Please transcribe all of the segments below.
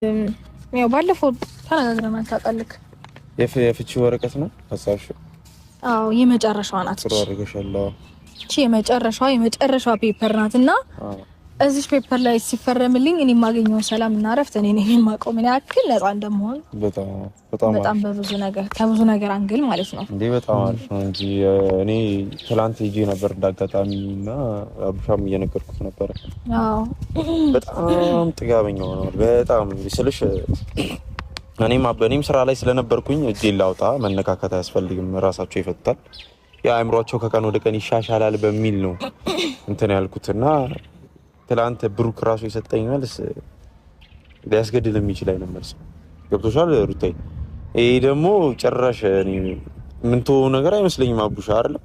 ያው ባለፈው ተነጋግረናል ታውቃለህ። የፍቺ ወረቀት ነው ሐሳብሽ? አዎ የመጨረሻዋ ናት። ጥሩ አድርገሻለሁ። እቺ የመጨረሻዋ ፔፐር ናትና እዚህ ፔፐር ላይ ሲፈረምልኝ እኔ የማገኘው ሰላም እና እረፍት እኔ ነኝ የማውቀው ምን ያክል ነፃ እንደምሆን በጣም በብዙ ነገር ከብዙ ነገር አንግል ማለት ነው። እንዴ በጣም አሪፍ ነው እንጂ እኔ ትላንት ሄጄ ነበር እንዳጋጣሚና አቡሻም እየነገርኩት ነበር። አዎ በጣም ጥጋበኛ ሆኗል። በጣም ስልሽ እኔም ስራ ላይ ስለነበርኩኝ እጄ ላውጣ መነካከት አያስፈልግም ራሳቸው ይፈታል ያ አእምሯቸው ከቀን ወደ ቀን ይሻሻላል በሚል ነው እንትን ያልኩትና ትላንት ብሩክ ራሱ የሰጠኝ መልስ ሊያስገድል የሚችል አይነት መልስ ገብቶሻል ሩታይ። ይሄ ደግሞ ጭራሽ እኔ ምንተው ነገር አይመስለኝም አቡሻ አይደለም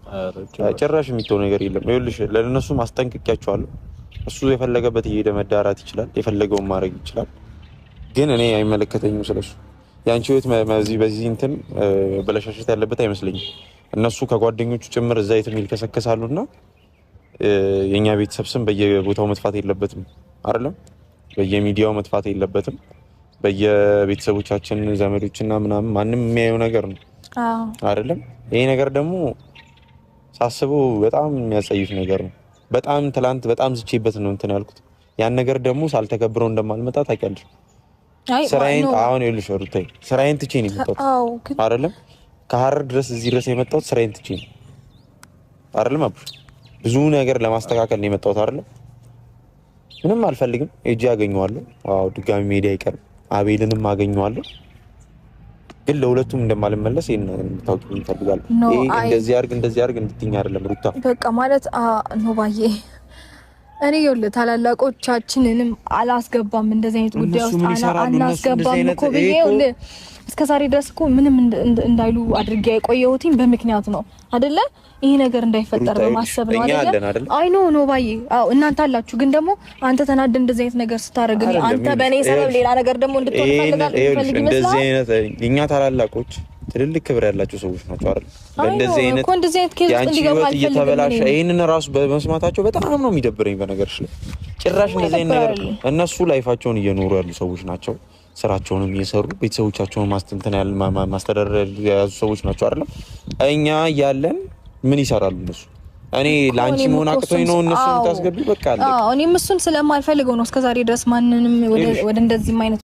ጭራሽ የሚተው ነገር የለም። ይኸውልሽ ለነሱ ማስጠንቀቂያቸዋለሁ። እሱ የፈለገበት እየሄደ መዳራት ይችላል፣ የፈለገውን ማድረግ ይችላል። ግን እኔ አይመለከተኝም ስለሱ። ያንቺ ህይወት በዚህ እንትን በለሻሸት ያለበት አይመስለኝም። እነሱ ከጓደኞቹ ጭምር እዛ የትም ይልከሰከሳሉና የኛ ቤተሰብ ስም በየቦታው መጥፋት የለበትም አይደለም፣ በየሚዲያው መጥፋት የለበትም። በየቤተሰቦቻችን ዘመዶችና ምናምን ማንም የሚያየው ነገር ነው አይደለም። ይሄ ነገር ደግሞ ሳስበው በጣም የሚያጸይፍ ነገር ነው። በጣም ትላንት በጣም ዝቼበት ነው እንትን ያልኩት። ያን ነገር ደግሞ ሳልተከብረው እንደማልመጣ ታውቂያለሽ። ስራዬን አሁን ይኸውልሽ ሩታይ ስራዬን ትቼ ነው የመጣሁት አይደለም። ከሐረር ድረስ እዚህ ድረስ የመጣሁት ስራዬን ትቼ ነው አይደለም አቡሽ። ብዙ ነገር ለማስተካከል ነው የመጣሁት አይደለም። ምንም አልፈልግም። እጄ አገኘዋለሁ። አዎ ድጋሚ ሜዲ አይቀርም። አቤልንም አገኘዋለሁ። ግን ለሁለቱም እንደማልመለስ ታውቂ እንፈልጋለን። ይሄ እንደዚህ አድርግ እንድትይኝ አይደለም ሩታ። በቃ ማለት ነው ባዬ እኔ ይኸውልህ ታላላቆቻችንንም አላስገባም እንደዚህ አይነት ጉዳይ ውስጥ አናስገባም እኮ ብዬ ይኸውልህ እስከ ዛሬ ድረስ እኮ ምንም እንዳይሉ አድርጌ የቆየሁትኝ በምክንያት ነው አይደለ? ይሄ ነገር እንዳይፈጠር በማሰብ ነው አይደለ? አይ ኖ ባዬ። አዎ እናንተ አላችሁ፣ ግን ደግሞ አንተ ተናደ እንደዚህ አይነት ነገር ስታደርግልኝ አንተ በእኔ ሰበብ ሌላ ነገር ደግሞ እንድትሆን ፈልጋለህ። እንደዚህ አይነት እኛ ታላላቆች ትልልቅ ክብር ያላቸው ሰዎች ናቸው አይደል? እንደዚህ አይነት ኬዝ እንዲገባ እየተበላሸ ይሄንን ራሱ በመስማታቸው በጣም ነው የሚደብረኝ። በነገርሽ ላይ ጭራሽ እንደዚህ አይነት ነገር እነሱ ላይፋቸውን እየኖሩ ያሉ ሰዎች ናቸው። ስራቸውንም እየሰሩ ቤተሰቦቻቸውን ማስተዳደር የያዙ ሰዎች ናቸው አይደል? እኛ ያለን ምን ይሰራሉ እነሱ? እኔ ላንቺ መሆን አቅቶኝ ነው እነሱ ታስገቢ በቃ አለ። እኔም እሱን ስለማልፈልገው ነው እስከዛሬ ድረስ ማንንም ወደ እንደዚህ አይነት